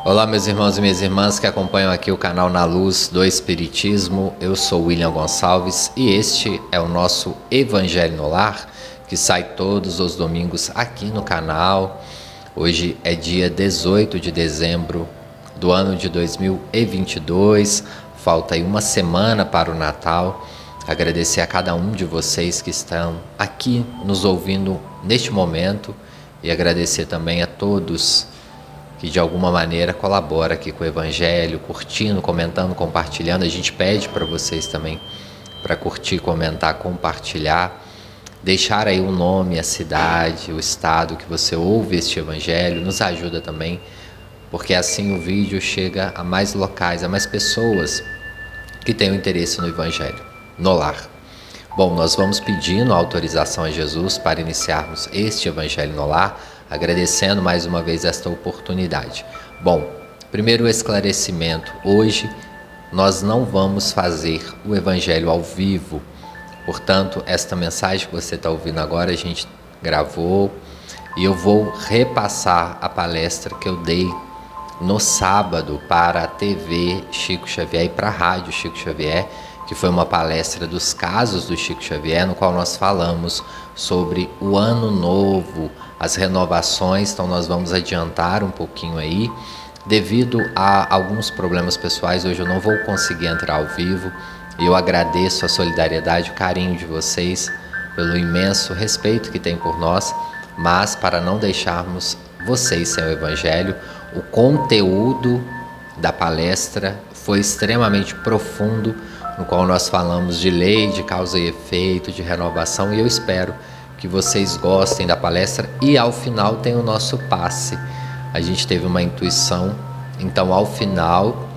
Olá, meus irmãos e minhas irmãs que acompanham aqui o canal Na Luz do Espiritismo. Eu sou William Gonçalves e este é o nosso Evangelho no Lar, que sai todos os domingos aqui no canal. Hoje é dia 18 de dezembro do ano de 2022, falta aí uma semana para o Natal. Agradecer a cada um de vocês que estão aqui nos ouvindo neste momento e agradecer também a todos que de alguma maneira colabora aqui com o Evangelho, curtindo, comentando, compartilhando. A gente pede para vocês também para curtir, comentar, compartilhar, deixar aí o nome, a cidade, o estado que você ouve este Evangelho, nos ajuda também, porque assim o vídeo chega a mais locais, a mais pessoas que tenham interesse no Evangelho, no lar. Bom, nós vamos pedindo a autorização a Jesus para iniciarmos este Evangelho no Lar, agradecendo mais uma vez esta oportunidade. Bom, primeiro esclarecimento, hoje nós não vamos fazer o Evangelho ao vivo, portanto, esta mensagem que você está ouvindo agora a gente gravou e eu vou repassar a palestra que eu dei no sábado para a TV Chico Xavier e para a Rádio Chico Xavier, que foi uma palestra dos casos do Chico Xavier, no qual nós falamos sobre o ano novo, as renovações. Então nós vamos adiantar um pouquinho aí. Devido a alguns problemas pessoais, hoje eu não vou conseguir entrar ao vivo. E eu agradeço a solidariedade, o carinho de vocês, pelo imenso respeito que tem por nós, mas para não deixarmos vocês sem o Evangelho, o conteúdo da palestra foi extremamente profundo, no qual nós falamos de lei, de causa e efeito, de renovação, e eu espero que vocês gostem da palestra. E ao final tem o nosso passe. A gente teve uma intuição, então ao final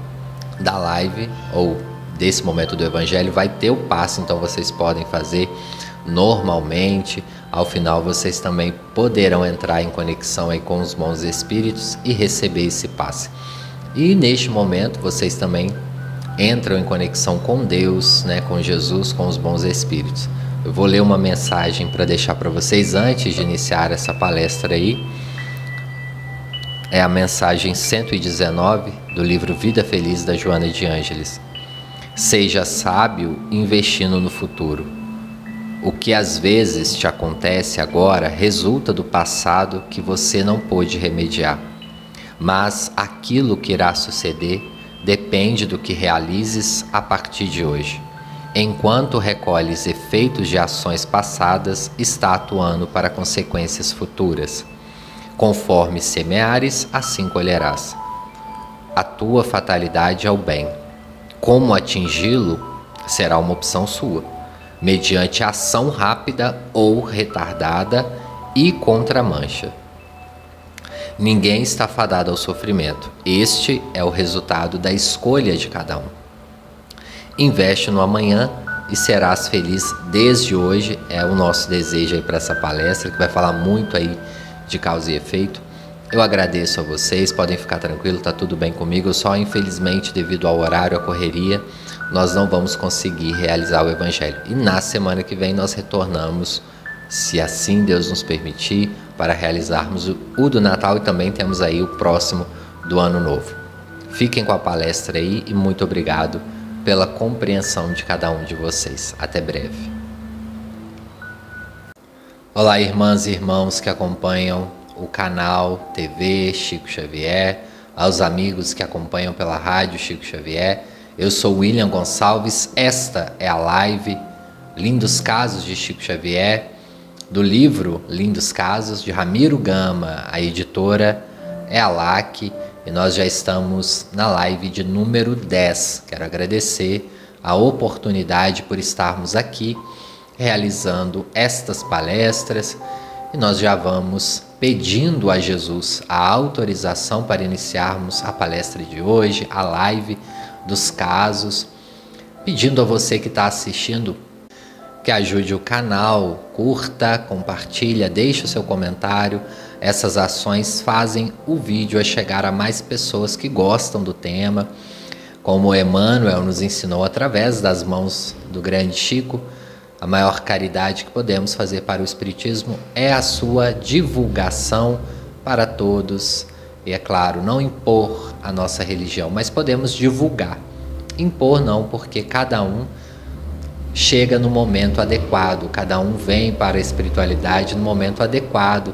da live, ou desse momento do Evangelho, vai ter o passe, então vocês podem fazer normalmente. Ao final vocês também poderão entrar em conexão aí com os bons espíritos e receber esse passe. E neste momento vocês também entram em conexão com Deus, né, com Jesus, com os bons espíritos. Eu vou ler uma mensagem para deixar para vocês antes de iniciar essa palestra aí. É a mensagem 119 do livro Vida Feliz, da Joana de Ângeles. Seja sábio investindo no futuro. O que às vezes te acontece agora resulta do passado que você não pôde remediar. Mas aquilo que irá suceder depende do que realizes a partir de hoje. Enquanto recolhes efeitos de ações passadas, está atuando para consequências futuras. Conforme semeares, assim colherás. A tua fatalidade é o bem. Como atingi-lo será uma opção sua, mediante ação rápida ou retardada e contramancha. Ninguém está fadado ao sofrimento. Este é o resultado da escolha de cada um. Investe no amanhã e serás feliz desde hoje. É o nosso desejo aí para essa palestra, que vai falar muito aí de causa e efeito. Eu agradeço a vocês, podem ficar tranquilos, está tudo bem comigo. Só infelizmente, devido ao horário, à correria, nós não vamos conseguir realizar o Evangelho. E na semana que vem nós retornamos, se assim Deus nos permitir, para realizarmos o do Natal, e também temos aí o próximo do Ano Novo. Fiquem com a palestra aí e muito obrigado pela compreensão de cada um de vocês. Até breve. Olá, irmãs e irmãos que acompanham o canal TV Chico Xavier, aos amigos que acompanham pela rádio Chico Xavier. Eu sou William Gonçalves, esta é a live Lindos Casos de Chico Xavier, do livro Lindos Casos, de Ramiro Gama. A editora é a LAC e nós já estamos na live de número 10. Quero agradecer a oportunidade por estarmos aqui realizando estas palestras e nós já vamos pedindo a Jesus a autorização para iniciarmos a palestra de hoje, a live dos casos, pedindo a você que está assistindo que ajude o canal, curta, compartilha, deixe o seu comentário. Essas ações fazem o vídeo a chegar a mais pessoas que gostam do tema. Como o Emmanuel nos ensinou através das mãos do grande Chico, a maior caridade que podemos fazer para o Espiritismo é a sua divulgação para todos. E é claro, não impor a nossa religião, mas podemos divulgar. Impor não, porque cada um chega no momento adequado, cada um vem para a espiritualidade no momento adequado,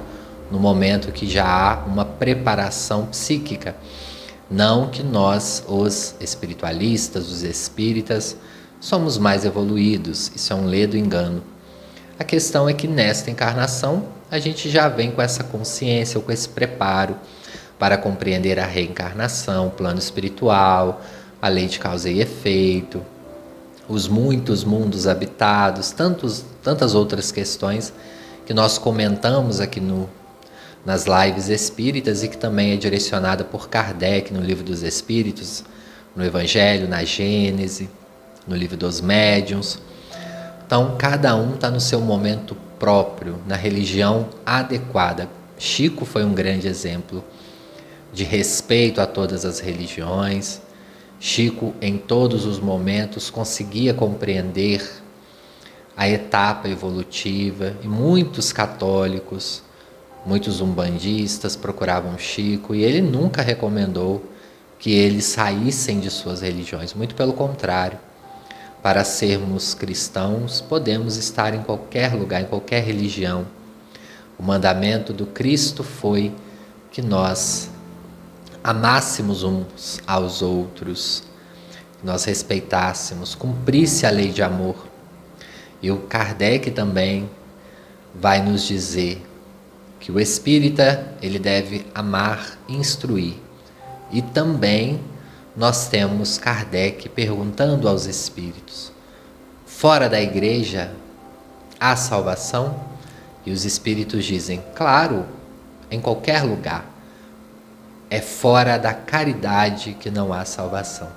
no momento que já há uma preparação psíquica. Não que nós, os espiritualistas, os espíritas, somos mais evoluídos, isso é um ledo engano. A questão é que nesta encarnação a gente já vem com essa consciência, ou com esse preparo para compreender a reencarnação, o plano espiritual, a lei de causa e efeito, os muitos mundos habitados, tantas outras questões que nós comentamos aqui nas lives espíritas e que também é direcionada por Kardec no Livro dos Espíritos, no Evangelho, na Gênese, no Livro dos Médiuns. Então, cada um está no seu momento próprio, na religião adequada. Chico foi um grande exemplo de respeito a todas as religiões. Chico, em todos os momentos, conseguia compreender a etapa evolutiva e muitos católicos, muitos umbandistas procuravam Chico e ele nunca recomendou que eles saíssem de suas religiões, muito pelo contrário. Para sermos cristãos, podemos estar em qualquer lugar, em qualquer religião. O mandamento do Cristo foi que nós amássemos uns aos outros, que nós respeitássemos, cumprisse a lei de amor. E o Kardec também vai nos dizer que o espírita ele deve amar e instruir. E também nós temos Kardec perguntando aos espíritos: fora da igreja há salvação? E os espíritos dizem: claro, em qualquer lugar. É fora da caridade que não há salvação.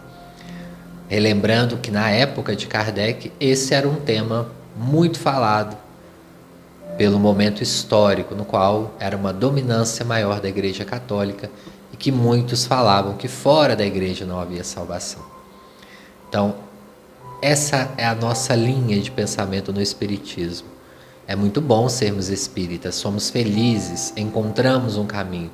Relembrando que na época de Kardec esse era um tema muito falado pelo momento histórico no qual era uma dominância maior da Igreja Católica e que muitos falavam que fora da igreja não havia salvação. Então, essa é a nossa linha de pensamento no Espiritismo. É muito bom sermos espíritas, somos felizes, encontramos um caminho.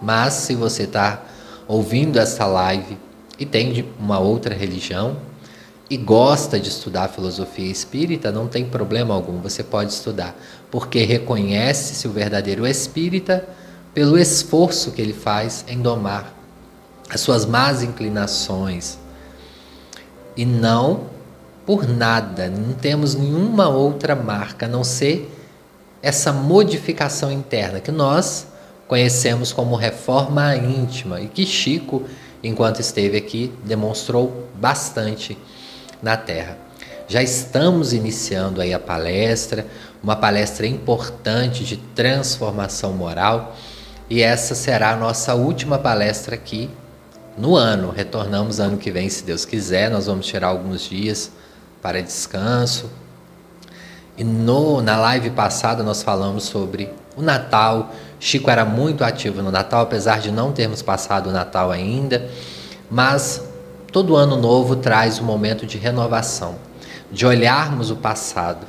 Mas se você está ouvindo esta live e tem uma outra religião e gosta de estudar filosofia espírita, não tem problema algum, você pode estudar, porque reconhece-se o verdadeiro espírita pelo esforço que ele faz em domar as suas más inclinações. E não por nada, não temos nenhuma outra marca a não ser essa modificação interna que nós conhecemos como reforma íntima e que Chico, enquanto esteve aqui, demonstrou bastante na Terra. Já estamos iniciando aí a palestra, uma palestra importante de transformação moral, e essa será a nossa última palestra aqui no ano. Retornamos ano que vem, se Deus quiser. Nós vamos tirar alguns dias para descanso. E na live passada nós falamos sobre o Natal. Chico era muito ativo no Natal, apesar de não termos passado o Natal ainda. Mas todo ano novo traz um momento de renovação, de olharmos o passado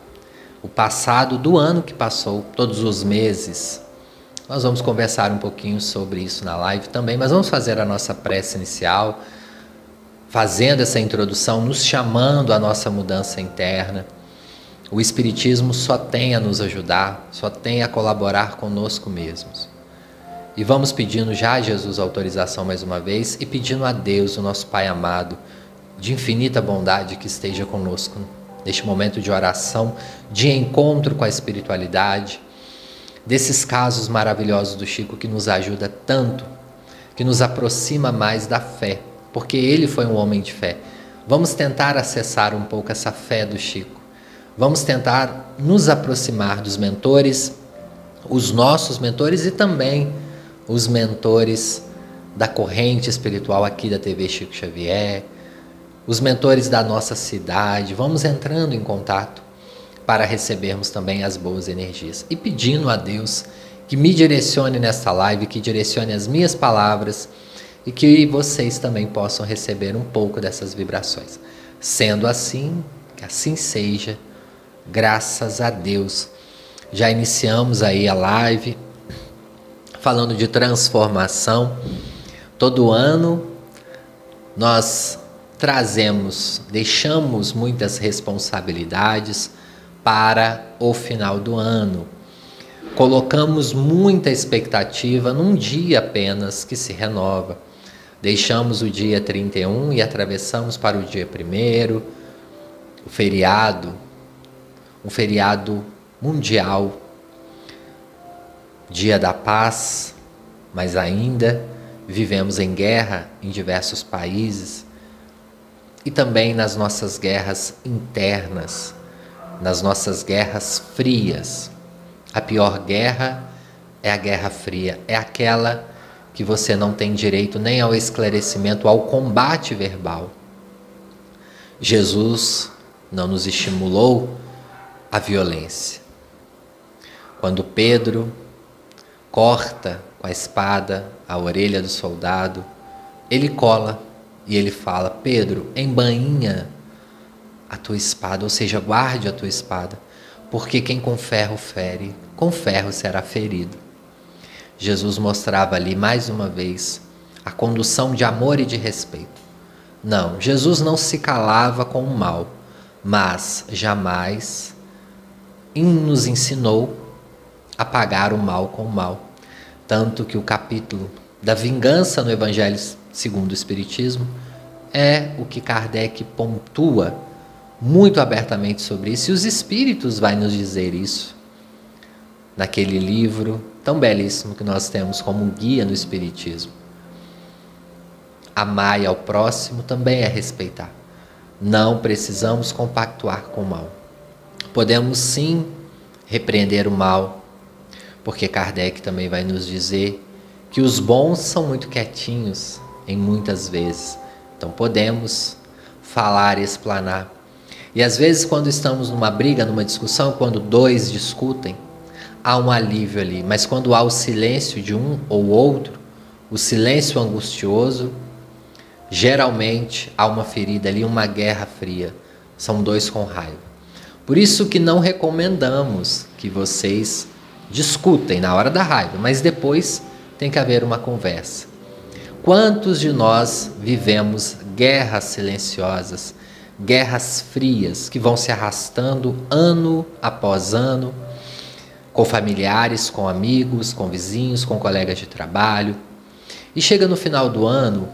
do ano que passou, todos os meses. Nós vamos conversar um pouquinho sobre isso na live também, mas vamos fazer a nossa prece inicial, fazendo essa introdução, nos chamando à nossa mudança interna. O Espiritismo só tem a nos ajudar, só tem a colaborar conosco mesmos. E vamos pedindo já a Jesus a autorização mais uma vez e pedindo a Deus, o nosso Pai amado, de infinita bondade, que esteja conosco neste momento de oração, de encontro com a espiritualidade, desses casos maravilhosos do Chico que nos ajuda tanto, que nos aproxima mais da fé, porque ele foi um homem de fé. Vamos tentar acessar um pouco essa fé do Chico. Vamos tentar nos aproximar dos mentores, os nossos mentores e também os mentores da corrente espiritual aqui da TV Chico Xavier, os mentores da nossa cidade. Vamos entrando em contato para recebermos também as boas energias e pedindo a Deus que me direcione nesta live, que direcione as minhas palavras e que vocês também possam receber um pouco dessas vibrações. Sendo assim, que assim seja, graças a Deus. Já iniciamos aí a live falando de transformação. Todo ano nós deixamos muitas responsabilidades para o final do ano. Colocamos muita expectativa num dia apenas que se renova. Deixamos o dia 31 e atravessamos para o dia 1º, o feriado, um feriado mundial, Dia da Paz, mas ainda vivemos em guerra em diversos países e também nas nossas guerras internas, nas nossas guerras frias. A pior guerra é a guerra fria, é aquela que você não tem direito nem ao esclarecimento, ao combate verbal. Jesus não nos estimulou à violência. Quando Pedro corta com a espada a orelha do soldado, ele cola e ele fala: Pedro, embainha a tua espada, ou seja, guarde a tua espada, porque quem com ferro fere, com ferro será ferido. Jesus mostrava ali mais uma vez a condução de amor e de respeito. Não, Jesus não se calava com o mal, mas jamais nos ensinou a pagar o mal com o mal. Tanto que o capítulo da vingança no Evangelho segundo o Espiritismo é o que Kardec pontua muito abertamente sobre isso, e os Espíritos vai nos dizer isso naquele livro tão belíssimo que nós temos como guia no Espiritismo. Amar ao próximo também é respeitar. Não precisamos compactuar com o mal. Podemos sim repreender o mal, porque Kardec também vai nos dizer que os bons são muito quietinhos em muitas vezes. Então podemos falar e explanar. E às vezes quando estamos numa briga, numa discussão, quando dois discutem, há um alívio ali. Mas quando há o silêncio de um ou outro, o silêncio angustioso, geralmente há uma ferida ali, uma guerra fria. São dois com raiva. Por isso que não recomendamos que vocês discutem na hora da raiva, mas depois tem que haver uma conversa. Quantos de nós vivemos guerras silenciosas, guerras frias, que vão se arrastando ano após ano, com familiares, com amigos, com vizinhos, com colegas de trabalho. E chega no final do ano,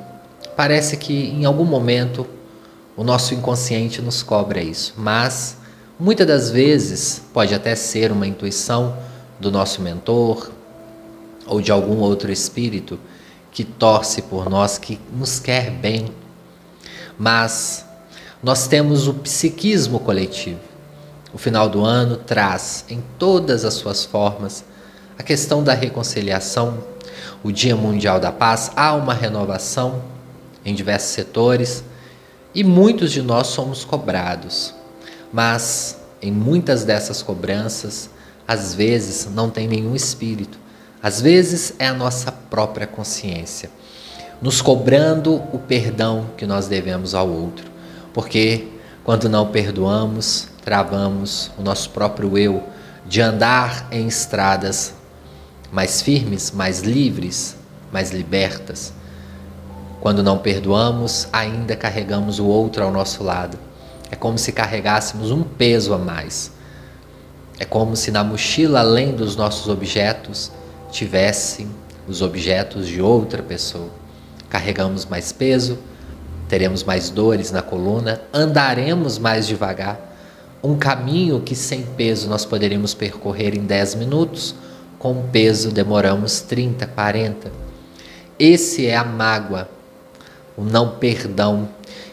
parece que em algum momento o nosso inconsciente nos cobra isso, mas muitas das vezes pode até ser uma intuição do nosso mentor ou de algum outro espírito que torce por nós, que nos quer bem. Mas nós temos o psiquismo coletivo. O final do ano traz em todas as suas formas a questão da reconciliação, o Dia Mundial da Paz. Há uma renovação em diversos setores e muitos de nós somos cobrados, mas em muitas dessas cobranças, às vezes não tem nenhum espírito, às vezes é a nossa própria consciência nos cobrando o perdão que nós devemos ao outro, porque quando não perdoamos, travamos o nosso próprio eu de andar em estradas mais firmes, mais livres, mais libertas. Quando não perdoamos, ainda carregamos o outro ao nosso lado. É como se carregássemos um peso a mais. É como se na mochila, além dos nossos objetos, tivessem os objetos de outra pessoa. Carregamos mais peso, teremos mais dores na coluna, andaremos mais devagar. Um caminho que sem peso nós poderíamos percorrer em 10 minutos, com peso demoramos 30, 40. Esse é a mágoa, o não perdão,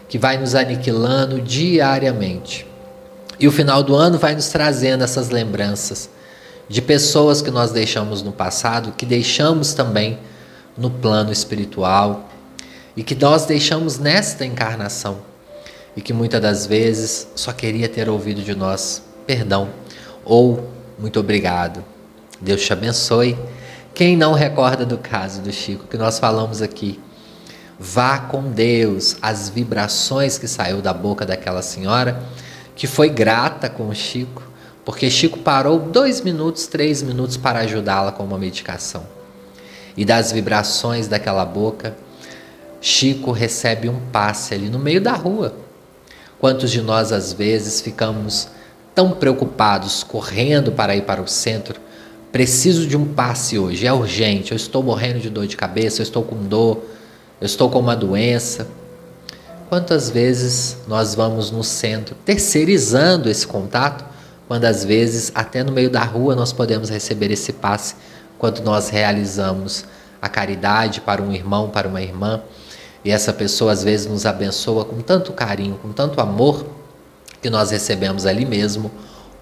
que vai nos aniquilando diariamente. E o final do ano vai nos trazendo essas lembranças de pessoas que nós deixamos no passado, que deixamos também no plano espiritual e que nós deixamos nesta encarnação e que muitas das vezes só queria ter ouvido de nós perdão ou muito obrigado. Deus te abençoe. Quem não recorda do caso do Chico que nós falamos aqui, vá com Deus. As vibrações que saiu da boca daquela senhora que foi grata com o Chico, porque Chico parou 2 minutos, 3 minutos para ajudá-la com uma medicação. E das vibrações daquela boca Chico recebe um passe ali no meio da rua. Quantos de nós às vezes ficamos tão preocupados, correndo para ir para o centro? Preciso de um passe hoje, é urgente, eu estou morrendo de dor de cabeça, eu estou com dor, eu estou com uma doença. Quantas vezes nós vamos no centro terceirizando esse contato, quando às vezes até no meio da rua nós podemos receber esse passe, quando nós realizamos a caridade para um irmão, para uma irmã, e essa pessoa às vezes nos abençoa com tanto carinho, com tanto amor, que nós recebemos ali mesmo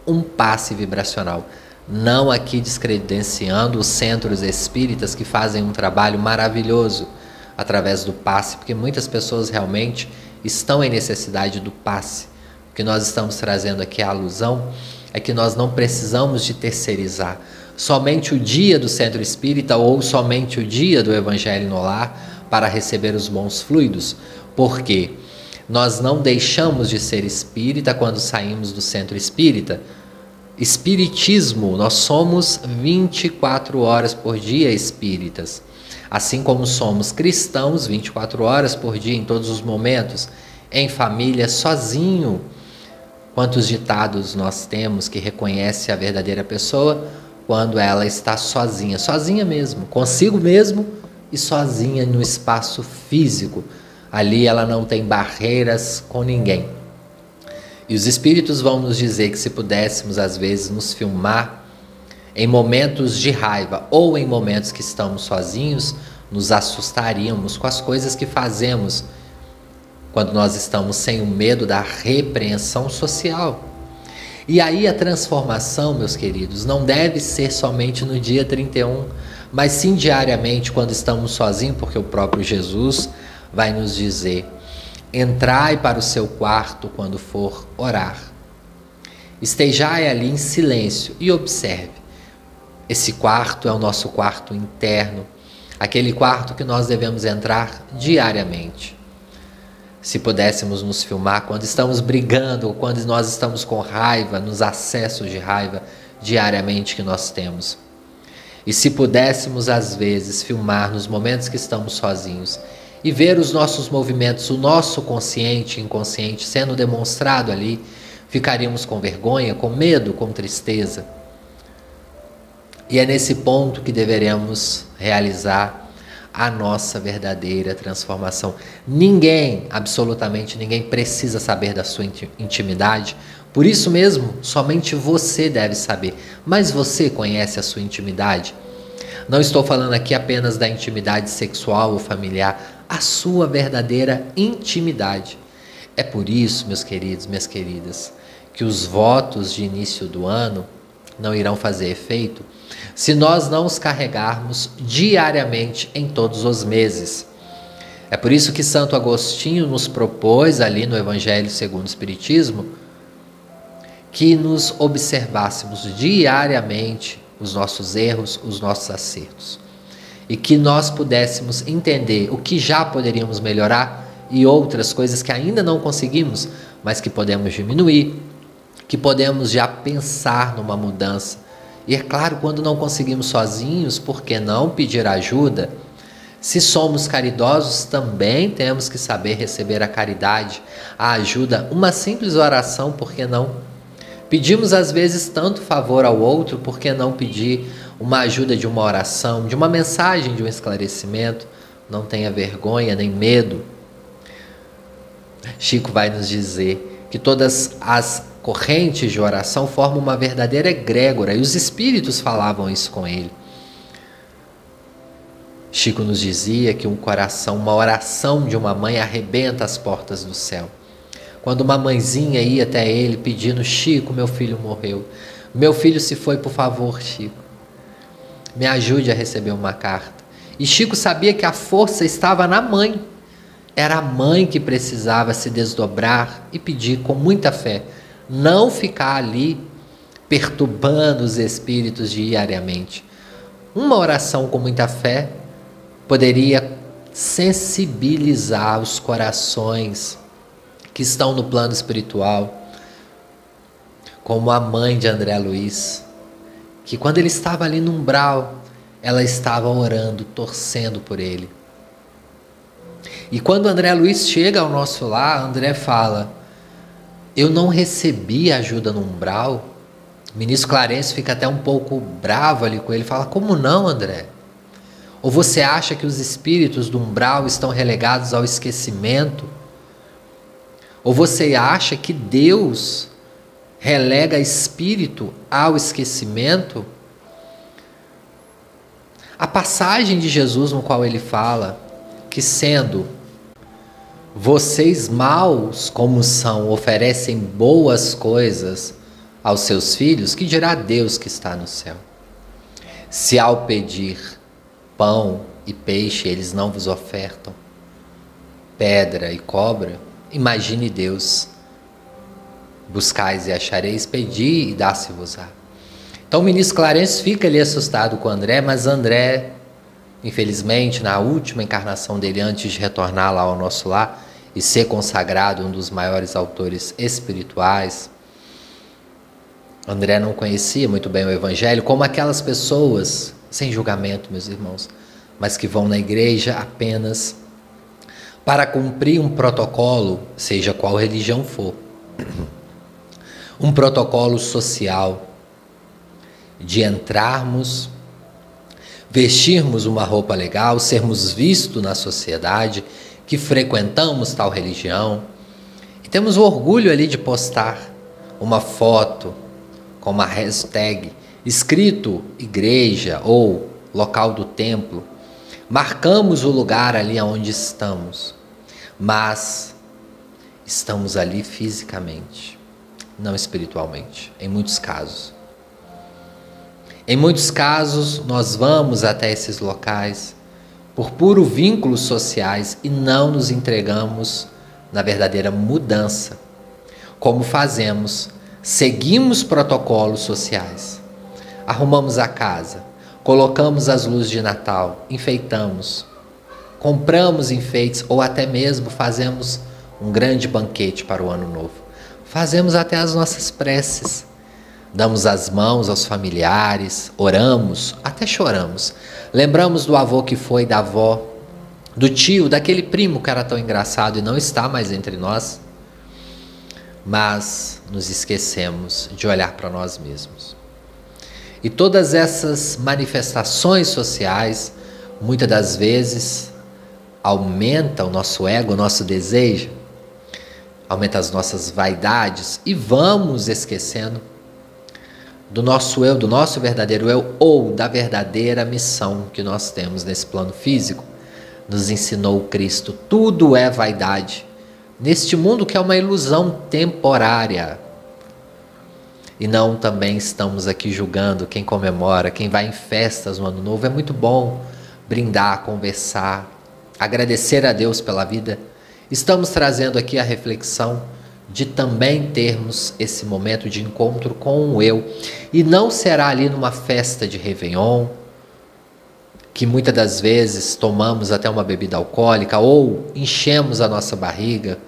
um passe vibracional. Não aqui descredenciando os centros espíritas que fazem um trabalho maravilhoso através do passe, porque muitas pessoas realmente estão em necessidade do passe. O que nós estamos trazendo aqui a alusão é que nós não precisamos de terceirizar somente o dia do centro espírita ou somente o dia do Evangelho no Lar para receber os bons fluidos, porque nós não deixamos de ser espírita quando saímos do centro espírita. Espiritismo, nós somos 24 horas por dia espíritas, assim como somos cristãos 24 horas por dia em todos os momentos, em família, sozinho. Quantos ditados nós temos que reconhece a verdadeira pessoa quando ela está sozinha, sozinha mesmo, consigo mesmo e sozinha no espaço físico. Ali ela não tem barreiras com ninguém. E os espíritos vão nos dizer que se pudéssemos às vezes nos filmar em momentos de raiva ou em momentos que estamos sozinhos, nos assustaríamos com as coisas que fazemos quando nós estamos sem o medo da repreensão social. E aí a transformação, meus queridos, não deve ser somente no dia 31, mas sim diariamente quando estamos sozinhos, porque o próprio Jesus vai nos dizer: entrai para o seu quarto quando for orar. Estejai ali em silêncio e observe. Esse quarto é o nosso quarto interno, aquele quarto que nós devemos entrar diariamente. Se pudéssemos nos filmar quando estamos brigando ou quando nós estamos com raiva, nos acessos de raiva diariamente que nós temos. E se pudéssemos às vezes filmar nos momentos que estamos sozinhos e ver os nossos movimentos, o nosso consciente e inconsciente sendo demonstrado ali, ficaríamos com vergonha, com medo, com tristeza. E é nesse ponto que deveremos realizar a nossa verdadeira transformação. Ninguém, absolutamente ninguém, precisa saber da sua intimidade. Por isso mesmo, somente você deve saber. Mas você conhece a sua intimidade? Não estou falando aqui apenas da intimidade sexual ou familiar, a sua verdadeira intimidade. É por isso, meus queridos, minhas queridas, que os votos de início do ano não irão fazer efeito se nós não os carregarmos diariamente em todos os meses. É por isso que Santo Agostinho nos propôs ali no Evangelho segundo o Espiritismo que nos observássemos diariamente os nossos erros, os nossos acertos, e que nós pudéssemos entender o que já poderíamos melhorar e outras coisas que ainda não conseguimos, mas que podemos diminuir, que podemos já pensar numa mudança. E é claro, quando não conseguimos sozinhos, por que não pedir ajuda? Se somos caridosos, também temos que saber receber a caridade, a ajuda, uma simples oração, por que não? Pedimos às vezes tanto favor ao outro, por que não pedir uma ajuda de uma oração, de uma mensagem, de um esclarecimento? Não tenha vergonha nem medo. Chico vai nos dizer que todas as correntes de oração formam uma verdadeira egrégora, e os espíritos falavam isso com ele. Chico nos dizia que uma oração de uma mãe arrebenta as portas do céu. Quando uma mãezinha ia até ele pedindo: Chico, meu filho morreu, meu filho se foi, por favor, Chico, me ajude a receber uma carta. E Chico sabia que a força estava na mãe. Era a mãe que precisava se desdobrar e pedir com muita fé, não ficar ali perturbando os espíritos diariamente. Uma oração com muita fé poderia sensibilizar os corações que estão no plano espiritual, como a mãe de André Luiz, que quando ele estava ali no umbral, ela estava orando, torcendo por ele. E quando André Luiz chega ao nosso lar, André fala: eu não recebi ajuda no umbral. O ministro Clarence fica até um pouco bravo ali com ele, fala: como não, André? Ou você acha que os espíritos do umbral estão relegados ao esquecimento? Ou você acha que Deus relega espírito ao esquecimento? A passagem de Jesus no qual ele fala que, sendo vocês maus como são, oferecem boas coisas aos seus filhos, que dirá Deus que está no céu? Se ao pedir pão e peixe eles não vos ofertam pedra e cobra, imagine Deus: buscais e achareis, pedi e dá-se-vos-á. Então o ministro Clarence fica ali assustado com André, mas André, infelizmente, na última encarnação dele, antes de retornar lá ao nosso lar e ser consagrado um dos maiores autores espirituais, André não conhecia muito bem o Evangelho, como aquelas pessoas, sem julgamento, meus irmãos, mas que vão na igreja apenas para cumprir um protocolo, seja qual religião for, um protocolo social, de entrarmos, vestirmos uma roupa legal, sermos vistos na sociedade, que frequentamos tal religião, e temos o orgulho ali de postar uma foto com uma hashtag escrito igreja ou local do templo, marcamos o lugar ali onde estamos, mas estamos ali fisicamente, não espiritualmente, em muitos casos. Em muitos casos, nós vamos até esses locais por puro vínculos sociais e não nos entregamos na verdadeira mudança. Como fazemos? Seguimos protocolos sociais, arrumamos a casa, colocamos as luzes de Natal, enfeitamos, compramos enfeites ou até mesmo fazemos um grande banquete para o ano novo. Fazemos até as nossas preces. Damos as mãos aos familiares, oramos, até choramos. Lembramos do avô que foi, da avó, do tio, daquele primo que era tão engraçado e não está mais entre nós. Mas nos esquecemos de olhar para nós mesmos. E todas essas manifestações sociais, muitas das vezes, aumenta o nosso ego, o nosso desejo, aumenta as nossas vaidades e vamos esquecendo do nosso eu, do nosso verdadeiro eu, ou da verdadeira missão que nós temos nesse plano físico. Nos ensinou Cristo: tudo é vaidade, neste mundo que é uma ilusão temporária. E não também estamos aqui julgando quem comemora, quem vai em festas no Ano Novo. É muito bom brindar, conversar, agradecer a Deus pela vida. Estamos trazendo aqui a reflexão de também termos esse momento de encontro com o eu. E não será ali numa festa de Réveillon, que muitas das vezes tomamos até uma bebida alcoólica ou enchemos a nossa barriga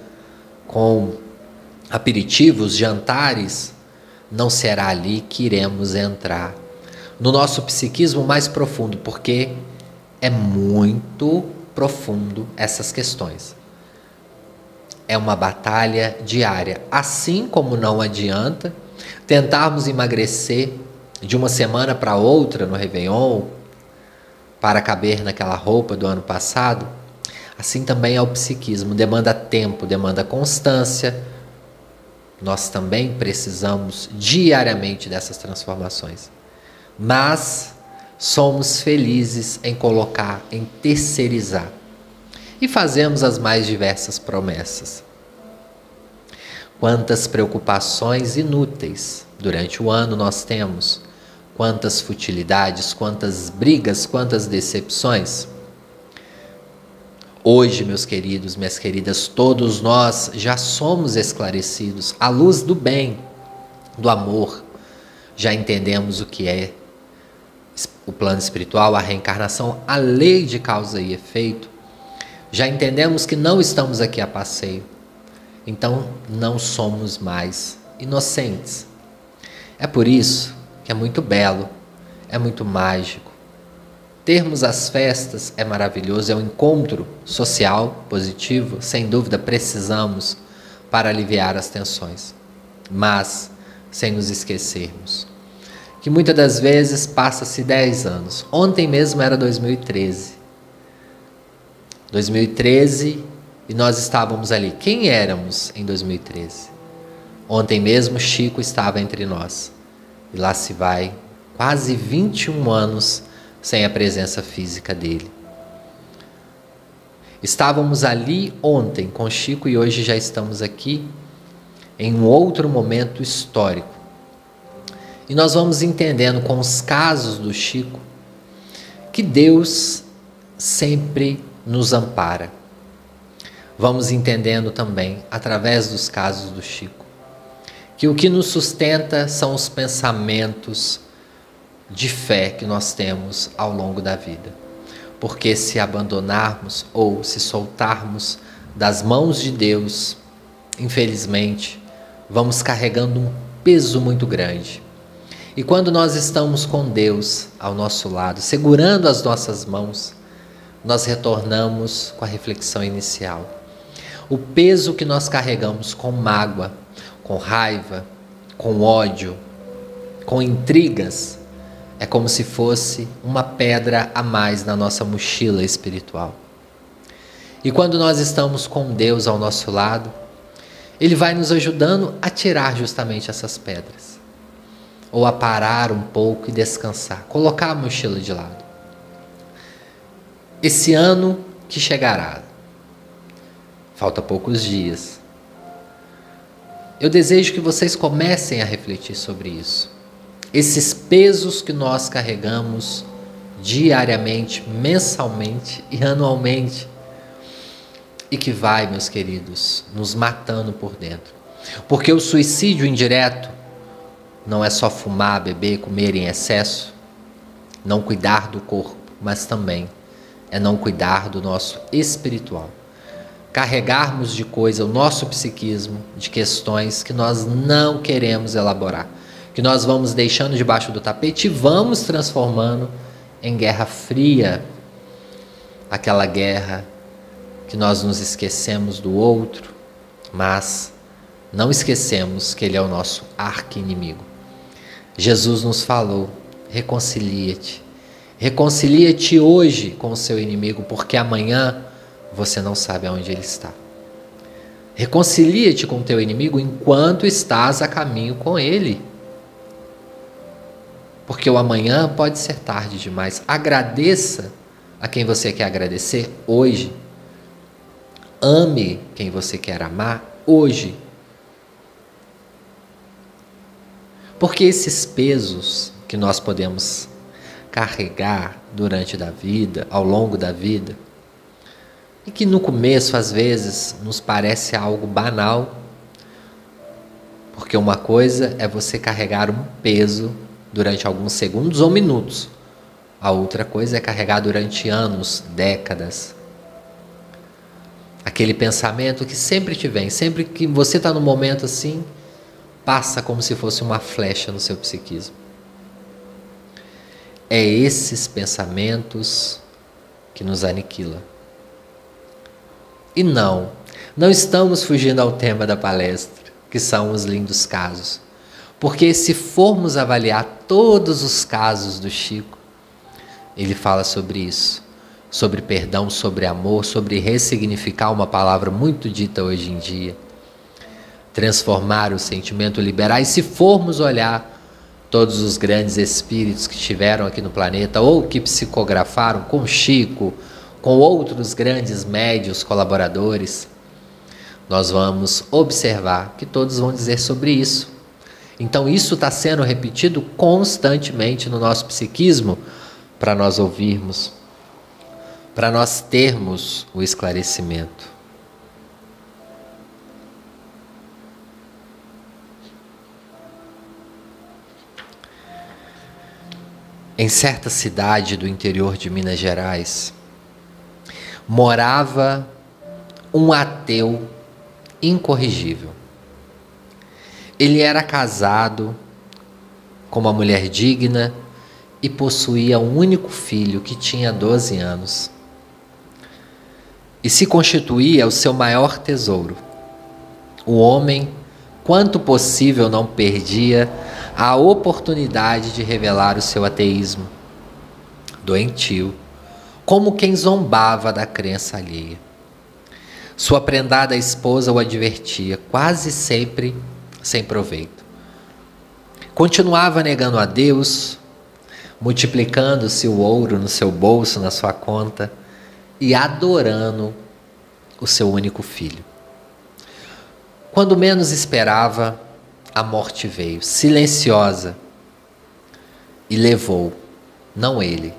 com aperitivos, jantares. Não será ali que iremos entrar no nosso psiquismo mais profundo, porque é muito profundo essas questões. É uma batalha diária, assim como não adianta tentarmos emagrecer de uma semana para outra no Réveillon, para caber naquela roupa do ano passado. Assim também é o psiquismo, demanda tempo, demanda constância. Nós também precisamos diariamente dessas transformações. Mas somos felizes em colocar, em terceirizar. E fazemos as mais diversas promessas. Quantas preocupações inúteis durante o ano nós temos. Quantas futilidades, quantas brigas, quantas decepções. Hoje, meus queridos, minhas queridas, todos nós já somos esclarecidos à luz do bem, do amor. Já entendemos o que é o plano espiritual, a reencarnação, a lei de causa e efeito. Já entendemos que não estamos aqui a passeio. Então, não somos mais inocentes. É por isso que é muito belo, é muito mágico Termos as festas é maravilhoso, é um encontro social positivo, sem dúvida precisamos para aliviar as tensões, mas sem nos esquecermos que muitas das vezes passa-se 10 anos. Ontem mesmo era 2013. 2013 e nós estávamos ali. Quem éramos em 2013? Ontem mesmo Chico estava entre nós. E lá se vai quase 21 anos sem a presença física dele. Estávamos ali ontem com Chico e hoje já estamos aqui em um outro momento histórico. E nós vamos entendendo com os casos do Chico que Deus sempre nos ampara. Vamos entendendo também, através dos casos do Chico, que o que nos sustenta são os pensamentos de fé que nós temos ao longo da vida. Porque se abandonarmos ou se soltarmos das mãos de Deus, infelizmente, vamos carregando um peso muito grande. E quando nós estamos com Deus ao nosso lado, segurando as nossas mãos, nós retornamos com a reflexão inicial. O peso que nós carregamos com mágoa, com raiva, com ódio, com intrigas, é como se fosse uma pedra a mais na nossa mochila espiritual. E quando nós estamos com Deus ao nosso lado, Ele vai nos ajudando a tirar justamente essas pedras. Ou a parar um pouco e descansar, colocar a mochila de lado. Esse ano que chegará, falta poucos dias, eu desejo que vocês comecem a refletir sobre isso. Esses pesos que nós carregamos diariamente, mensalmente e anualmente, e que vai, meus queridos, nos matando por dentro. Porque o suicídio indireto não é só fumar, beber, comer em excesso, não cuidar do corpo, mas também é não cuidar do nosso espiritual. Carregarmos de coisa o nosso psiquismo, de questões que nós não queremos elaborar, que nós vamos deixando debaixo do tapete e vamos transformando em guerra fria, aquela guerra que nós nos esquecemos do outro, mas não esquecemos que ele é o nosso arqui-inimigo. Jesus nos falou, reconcilia-te. Reconcilia-te hoje com o seu inimigo, porque amanhã você não sabe aonde ele está. Reconcilia-te com o teu inimigo enquanto estás a caminho com ele. Porque o amanhã pode ser tarde demais. Agradeça a quem você quer agradecer hoje. Ame quem você quer amar hoje. Porque esses pesos que nós podemos carregar durante a vida, ao longo da vida, e que no começo às vezes nos parece algo banal, porque uma coisa é você carregar um peso durante alguns segundos ou minutos, a outra coisa é carregar durante anos, décadas. Aquele pensamento que sempre te vem, sempre que você está num momento assim, passa como se fosse uma flecha no seu psiquismo. É esses pensamentos que nos aniquilam. E não estamos fugindo ao tema da palestra, que são os lindos casos. Porque se formos avaliar todos os casos do Chico, ele fala sobre isso, sobre perdão, sobre amor, sobre ressignificar uma palavra muito dita hoje em dia, transformar o sentimento, liberar. E se formos olhar todos os grandes espíritos que estiveram aqui no planeta ou que psicografaram com Chico, com outros grandes médios colaboradores, nós vamos observar que todos vão dizer sobre isso. Então isso está sendo repetido constantemente no nosso psiquismo para nós ouvirmos, para nós termos o esclarecimento. Em certa cidade do interior de Minas Gerais, morava um ateu incorrigível. Ele era casado com uma mulher digna e possuía um único filho que tinha 12 anos. E se constituía o seu maior tesouro. O homem, quanto possível, não perdia a oportunidade de revelar o seu ateísmo doentio, como quem zombava da crença alheia. Sua prendada esposa o advertia, quase sempre sem proveito. Continuava negando a Deus, multiplicando-se o ouro no seu bolso, na sua conta, e adorando o seu único filho. Quando menos esperava, a morte veio, silenciosa, e levou, não ele,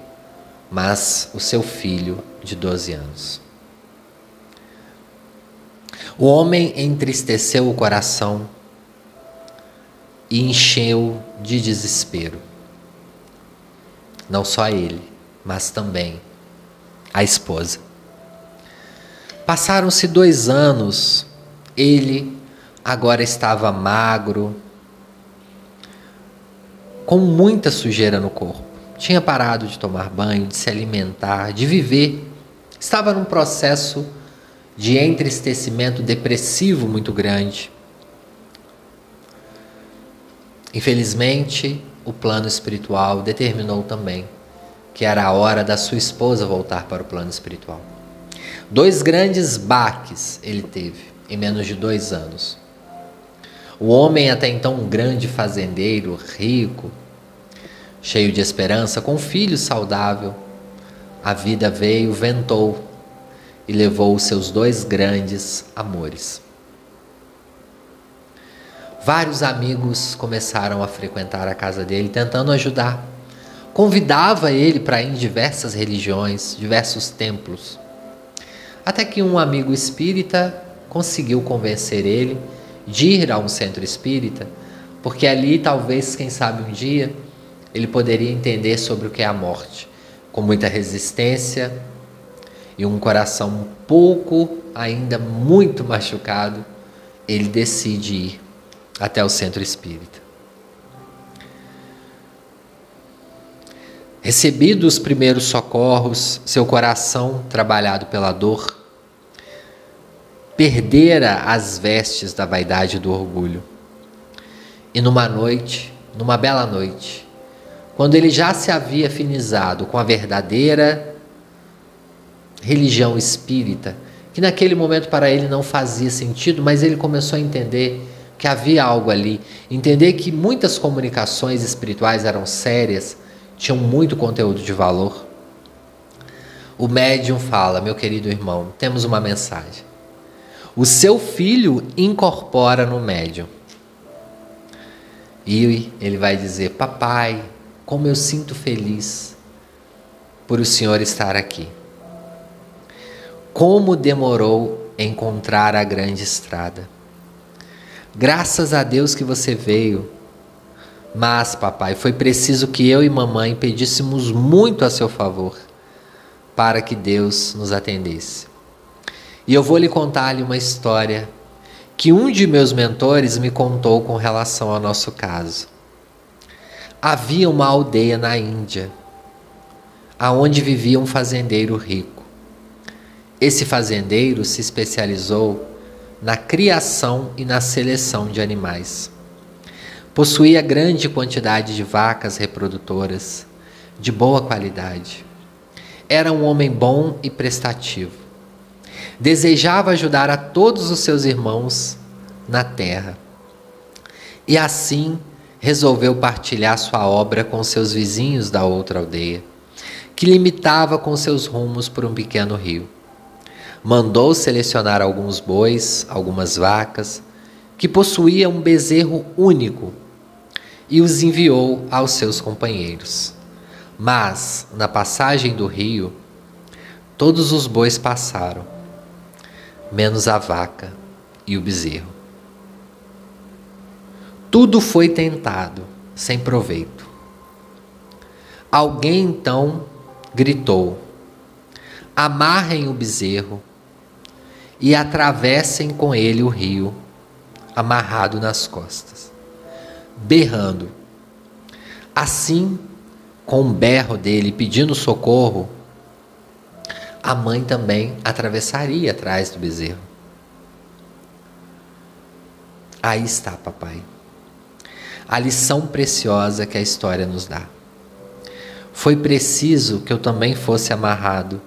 mas o seu filho de 12 anos. O homem entristeceu o coração e encheu de desespero. Não só ele, mas também a esposa. Passaram-se 2 anos, ele agora estava magro, com muita sujeira no corpo. Tinha parado de tomar banho, de se alimentar, de viver. Estava num processo de entristecimento depressivo muito grande. Infelizmente, o plano espiritual determinou também que era a hora da sua esposa voltar para o plano espiritual. 2 grandes baques ele teve em menos de 2 anos. O homem, até então um grande fazendeiro, rico, cheio de esperança, com um filho saudável, a vida veio, ventou e levou os seus 2 grandes amores. Vários amigos começaram a frequentar a casa dele, tentando ajudar. Convidava ele para ir em diversas religiões, diversos templos. Até que um amigo espírita conseguiu convencer ele de ir a um centro espírita, porque ali talvez, quem sabe um dia, ele poderia entender sobre o que é a morte. Com muita resistência e um coração um pouco, ainda muito machucado, ele decide ir até o centro espírita. Recebidos os primeiros socorros, seu coração, trabalhado pela dor, perdera as vestes da vaidade e do orgulho. E numa bela noite, quando ele já se havia afinizado com a verdadeira religião espírita, que naquele momento para ele não fazia sentido, mas ele começou a entender que havia algo ali, entender que muitas comunicações espirituais eram sérias, tinham muito conteúdo de valor. O médium fala: meu querido irmão, temos uma mensagem. O seu filho incorpora no médium. E ele vai dizer: papai, como eu sinto feliz por o senhor estar aqui. Como demorou encontrar a grande estrada. Graças a Deus que você veio. Mas, papai, foi preciso que eu e mamãe pedíssemos muito a seu favor para que Deus nos atendesse. E eu vou lhe contar-lhe uma história que um de meus mentores me contou com relação ao nosso caso. Havia uma aldeia na Índia, aonde vivia um fazendeiro rico. Esse fazendeiro se especializou na criação e na seleção de animais. Possuía grande quantidade de vacas reprodutoras, de boa qualidade. Era um homem bom e prestativo. Desejava ajudar a todos os seus irmãos na terra. E assim resolveu partilhar sua obra com seus vizinhos da outra aldeia, que limitava com seus rumos por um pequeno rio. Mandou selecionar alguns bois, algumas vacas, que possuía um bezerro único, e os enviou aos seus companheiros. Mas, na passagem do rio, todos os bois passaram, menos a vaca e o bezerro. Tudo foi tentado, sem proveito. Alguém então gritou: amarrem o bezerro e atravessem com ele o rio, amarrado nas costas, berrando. Assim, com o berro dele, pedindo socorro, a mãe também atravessaria atrás do bezerro. Aí está, papai, a lição preciosa que a história nos dá. Foi preciso que eu também fosse amarrado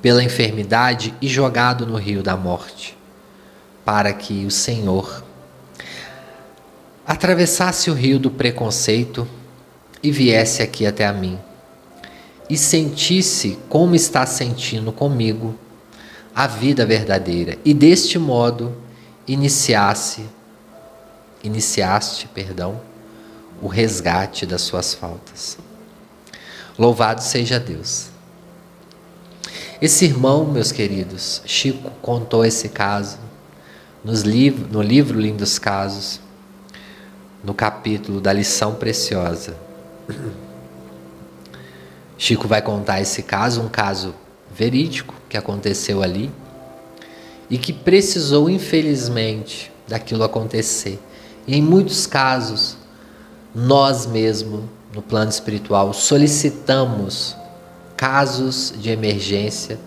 pela enfermidade e jogado no rio da morte, para que o Senhor atravessasse o rio do preconceito e viesse aqui até a mim, e sentisse como está sentindo comigo a vida verdadeira, e deste modo iniciaste, o resgate das suas faltas. Louvado seja Deus. Esse irmão, meus queridos, Chico contou esse caso no livro Lindos Casos, no capítulo da lição preciosa. Chico vai contar esse caso, um caso verídico que aconteceu ali e que precisou, infelizmente, daquilo acontecer. E em muitos casos, nós mesmos, no plano espiritual, solicitamos casos de emergência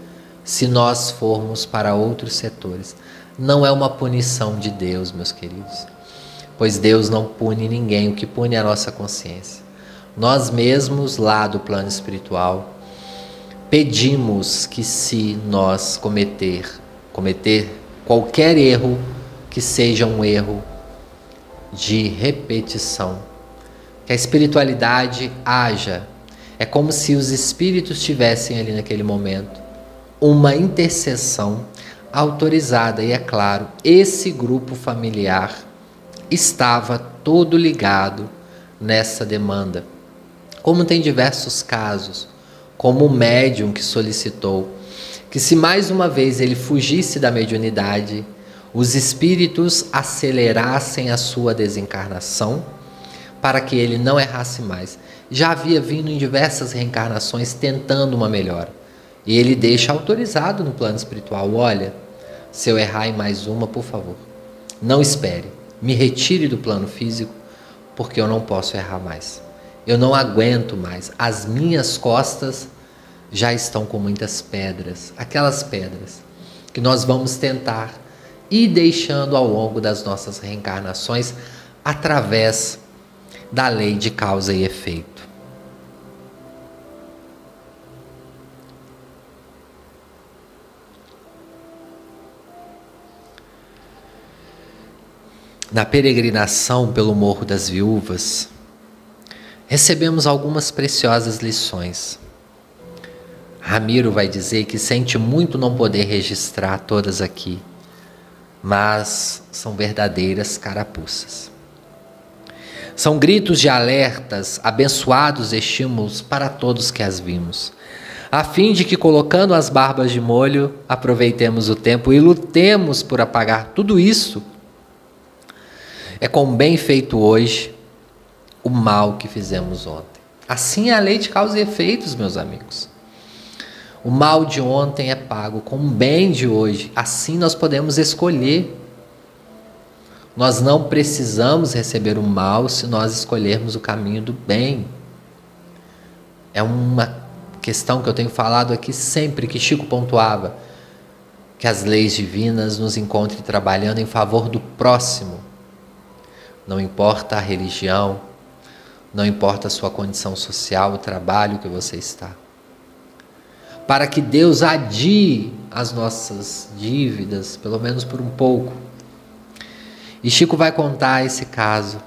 se nós formos para outros setores. Não é uma punição de Deus, meus queridos, pois Deus não pune ninguém, o que pune é a nossa consciência. Nós mesmos, lá do plano espiritual, pedimos que, se nós cometer qualquer erro, que seja um erro de repetição, que a espiritualidade haja. É como se os espíritos tivessem ali naquele momento uma intercessão autorizada. E é claro, esse grupo familiar estava todo ligado nessa demanda. Como tem diversos casos, como o médium que solicitou que, se mais uma vez ele fugisse da mediunidade, os espíritos acelerassem a sua desencarnação para que ele não errasse mais. Já havia vindo em diversas reencarnações tentando uma melhora. E ele deixa autorizado no plano espiritual: olha, se eu errar em mais uma, por favor, não espere, me retire do plano físico, porque eu não posso errar mais. Eu não aguento mais. As minhas costas já estão com muitas pedras. Aquelas pedras que nós vamos tentar ir deixando ao longo das nossas reencarnações através da lei de causa e efeito. Na peregrinação pelo Morro das Viúvas, recebemos algumas preciosas lições. Ramiro vai dizer que sente muito não poder registrar todas aqui, mas são verdadeiras carapuças. São gritos de alertas, abençoados estímulos para todos que as vimos, a fim de que, colocando as barbas de molho, aproveitemos o tempo e lutemos por apagar tudo isso. É com bem feito hoje o mal que fizemos ontem. Assim é a lei de causa e efeitos, meus amigos. O mal de ontem é pago com o bem de hoje. Assim nós podemos escolher. Nós não precisamos receber o mal se nós escolhermos o caminho do bem. É uma questão que eu tenho falado aqui sempre, que Chico pontuava, que as leis divinas nos encontrem trabalhando em favor do próximo. Não importa a religião, não importa a sua condição social, o trabalho que você está. Para que Deus adie as nossas dívidas, pelo menos por um pouco. E Chico vai contar esse caso.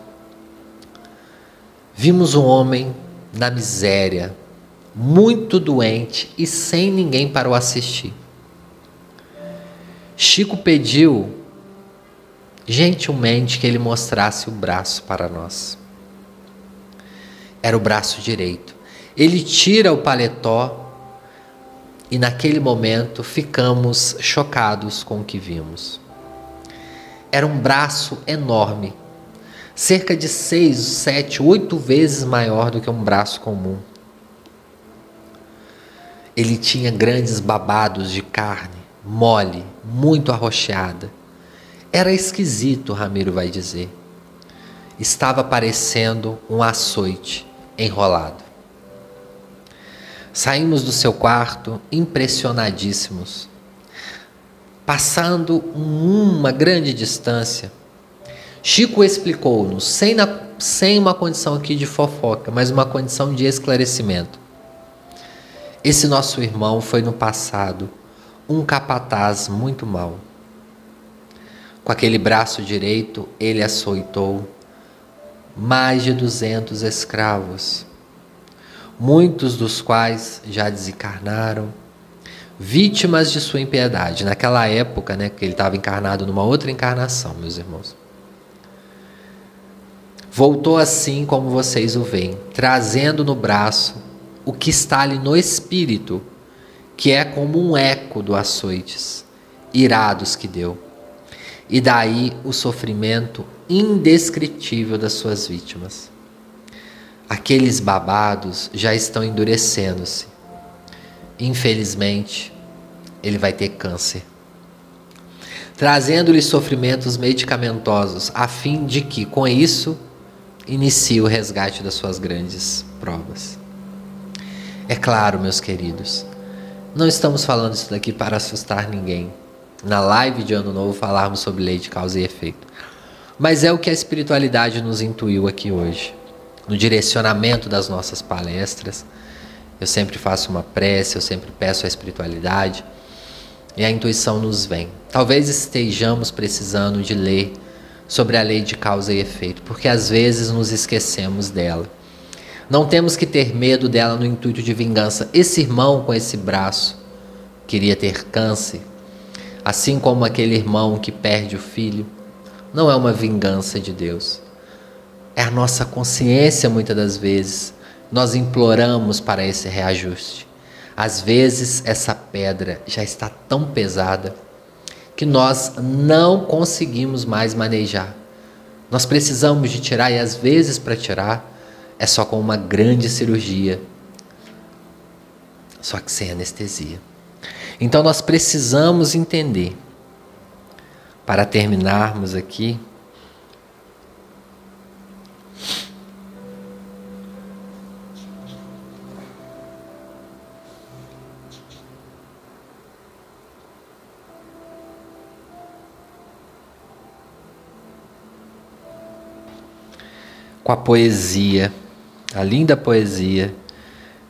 Vimos um homem na miséria, muito doente e sem ninguém para o assistir. Chico pediu gentilmente que ele mostrasse o braço para nós. Era o braço direito. Ele tira o paletó e naquele momento ficamos chocados com o que vimos. Era um braço enorme, cerca de 6, 7, 8 vezes maior do que um braço comum. Ele tinha grandes babados de carne, mole, muito arroxeada. Era esquisito, Ramiro vai dizer. Estava parecendo um açoite enrolado. Saímos do seu quarto impressionadíssimos. Passando uma grande distância, Chico explicou-nos, sem uma condição aqui de fofoca, mas uma condição de esclarecimento. Esse nosso irmão foi no passado um capataz muito mau. Com aquele braço direito, ele açoitou mais de 200 escravos, muitos dos quais já desencarnaram, vítimas de sua impiedade. Naquela época, que ele estava encarnado numa outra encarnação, meus irmãos. Voltou assim como vocês o veem, trazendo no braço o que está ali no espírito, que é como um eco do açoites irados que deu. E daí o sofrimento indescritível das suas vítimas. Aqueles babados já estão endurecendo-se. Infelizmente, ele vai ter câncer. Trazendo-lhe sofrimentos medicamentosos, a fim de que, com isso, inicie o resgate das suas grandes provas. É claro, meus queridos, não estamos falando isso daqui para assustar ninguém. Na live de Ano Novo falarmos sobre lei de causa e efeito. Mas é o que a espiritualidade nos intuiu aqui hoje. No direcionamento das nossas palestras, eu sempre faço uma prece, eu sempre peço a espiritualidade e a intuição nos vem. Talvez estejamos precisando de ler sobre a lei de causa e efeito, porque às vezes nos esquecemos dela. Não temos que ter medo dela no intuito de vingança. Esse irmão com esse braço queria ter câncer, assim como aquele irmão que perde o filho. Não é uma vingança de Deus. É a nossa consciência, muitas das vezes. Nós imploramos para esse reajuste. Às vezes, essa pedra já está tão pesada que nós não conseguimos mais manejar. Nós precisamos de tirar, e às vezes para tirar é só com uma grande cirurgia, só que sem anestesia. Então nós precisamos entender, para terminarmos aqui, com a poesia, a linda poesia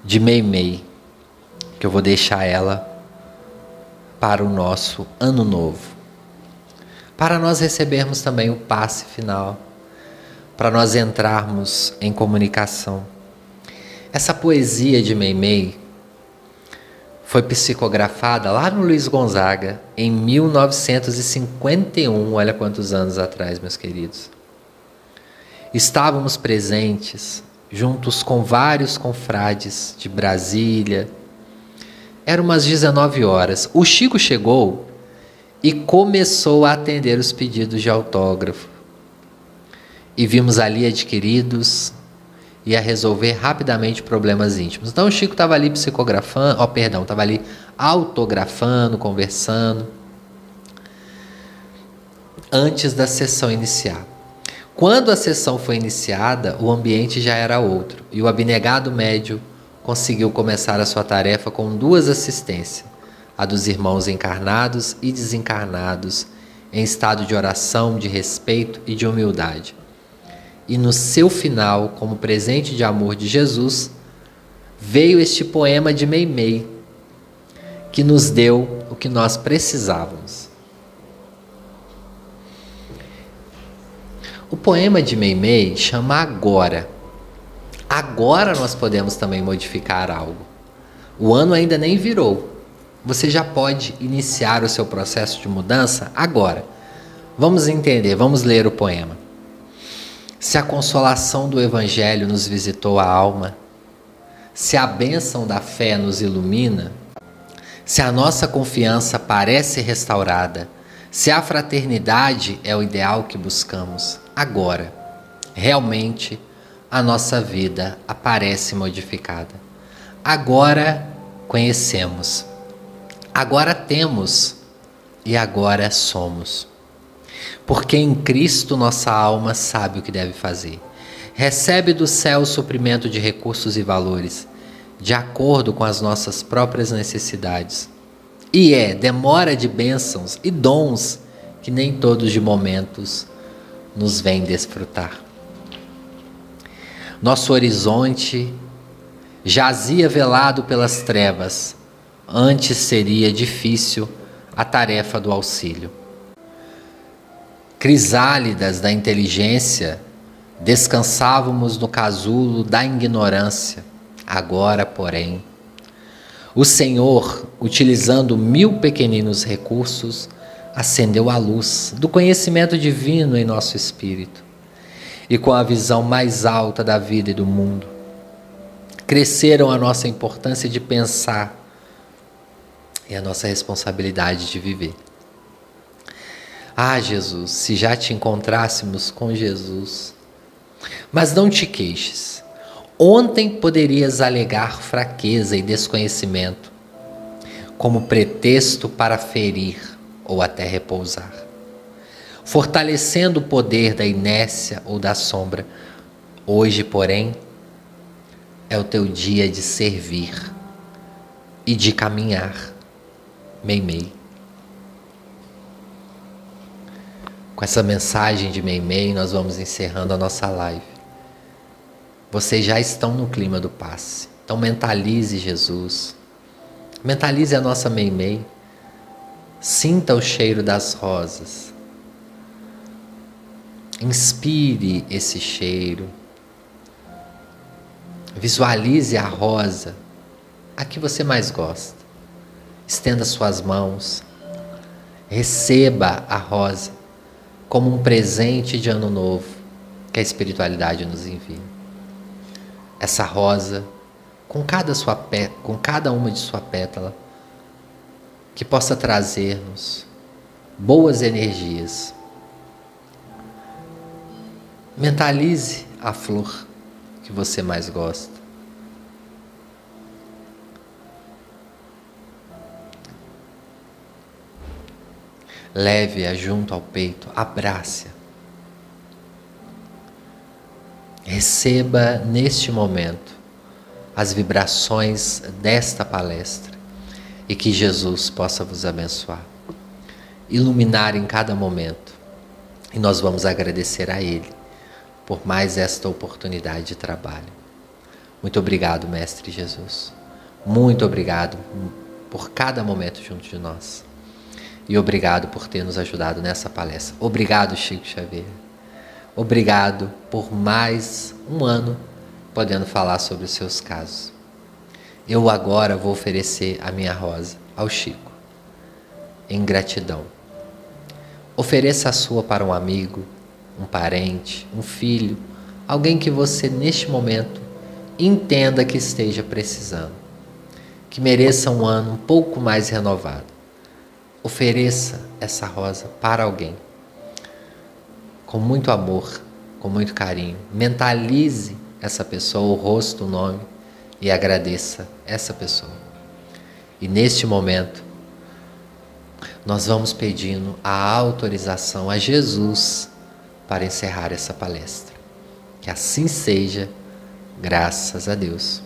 de Meimei, que eu vou deixar ela para o nosso ano novo, para nós recebermos também o passe final, para nós entrarmos em comunicação. Essa poesia de Meimei foi psicografada lá no Luiz Gonzaga em 1951, olha quantos anos atrás, meus queridos. Estávamos presentes, juntos com vários confrades de Brasília. Eram umas 19 horas. O Chico chegou e começou a atender os pedidos de autógrafo. E vimos ali adquiridos e a resolver rapidamente problemas íntimos. Então o Chico estava ali psicografando, estava ali autografando, conversando, antes da sessão iniciar. Quando a sessão foi iniciada, o ambiente já era outro, e o abnegado médio conseguiu começar a sua tarefa com 2 assistências, a dos irmãos encarnados e desencarnados, em estado de oração, de respeito e de humildade. E no seu final, como presente de amor de Jesus, veio este poema de Meimei, que nos deu o que nós precisávamos. O poema de Meimei chama Agora. Agora nós podemos também modificar algo. O ano ainda nem virou. Você já pode iniciar o seu processo de mudança agora. Vamos entender, vamos ler o poema. Se a consolação do Evangelho nos visitou a alma, se a bênção da fé nos ilumina, se a nossa confiança parece restaurada, se a fraternidade é o ideal que buscamos, agora, realmente, a nossa vida aparece modificada. Agora conhecemos, agora temos e agora somos. Porque em Cristo nossa alma sabe o que deve fazer. Recebe do céu o suprimento de recursos e valores de acordo com as nossas próprias necessidades. E demora de bênçãos e dons que nem todos de momentos nos vêm desfrutar. Nosso horizonte jazia velado pelas trevas, antes seria difícil a tarefa do auxílio. Crisálidas da inteligência, descansávamos no casulo da ignorância. Agora, porém, o Senhor, utilizando 1000 pequeninos recursos, acendeu a luz do conhecimento divino em nosso espírito. E com a visão mais alta da vida e do mundo, cresceram a nossa importância de pensar e a nossa responsabilidade de viver. Ah, Jesus, se já te encontrássemos com Jesus. Mas não te queixes. Ontem poderias alegar fraqueza e desconhecimento como pretexto para ferir ou até repousar, fortalecendo o poder da inércia ou da sombra. Hoje, porém, é o teu dia de servir e de caminhar. Meimei. Com essa mensagem de Meimei, nós vamos encerrando a nossa live. Vocês já estão no clima do passe. Então mentalize Jesus. Mentalize a nossa Meimei. Sinta o cheiro das rosas. Inspire esse cheiro. Visualize a rosa, a que você mais gosta. Estenda suas mãos. Receba a rosa como um presente de ano novo que a espiritualidade nos envia. Essa rosa, com cada uma de sua pétala, que possa trazer-nos boas energias. Mentalize a flor que você mais gosta. Leve-a junto ao peito, abrace-a. Receba neste momento as vibrações desta palestra e que Jesus possa vos abençoar, iluminar em cada momento. E nós vamos agradecer a Ele por mais esta oportunidade de trabalho. Muito obrigado, Mestre Jesus. Muito obrigado por cada momento junto de nós. E obrigado por ter nos ajudado nessa palestra. Obrigado, Chico Xavier. Obrigado por mais um ano podendo falar sobre os seus casos. Eu agora vou oferecer a minha rosa ao Chico, em gratidão. Ofereça a sua para um amigo, um parente, um filho, alguém que você neste momento entenda que esteja precisando, que mereça um ano um pouco mais renovado. Ofereça essa rosa para alguém, com muito amor, com muito carinho. Mentalize essa pessoa, o rosto, o nome, e agradeça essa pessoa. E neste momento, nós vamos pedindo a autorização a Jesus para encerrar essa palestra. Que assim seja, graças a Deus.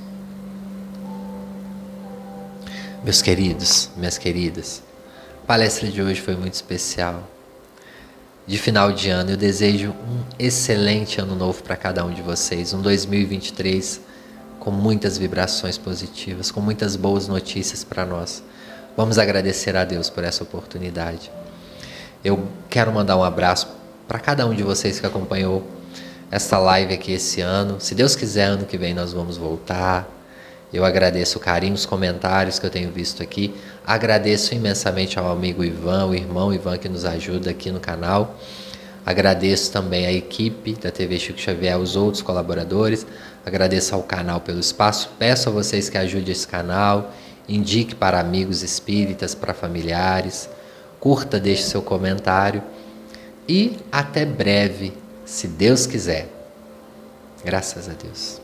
Meus queridos, minhas queridas, a palestra de hoje foi muito especial. De final de ano, eu desejo um excelente ano novo para cada um de vocês, um 2023 com muitas vibrações positivas, com muitas boas notícias para nós. Vamos agradecer a Deus por essa oportunidade. Eu quero mandar um abraço para cada um de vocês que acompanhou esta live aqui esse ano. Se Deus quiser, ano que vem nós vamos voltar. Eu agradeço o carinho, os comentários que eu tenho visto aqui. Agradeço imensamente ao amigo Ivan, o irmão Ivan, que nos ajuda aqui no canal. Agradeço também à equipe da TV Chico Xavier, os outros colaboradores. Agradeço ao canal pelo espaço. Peço a vocês que ajudem esse canal. Indique para amigos espíritas, para familiares. Curta, deixe seu comentário. E até breve, se Deus quiser. Graças a Deus.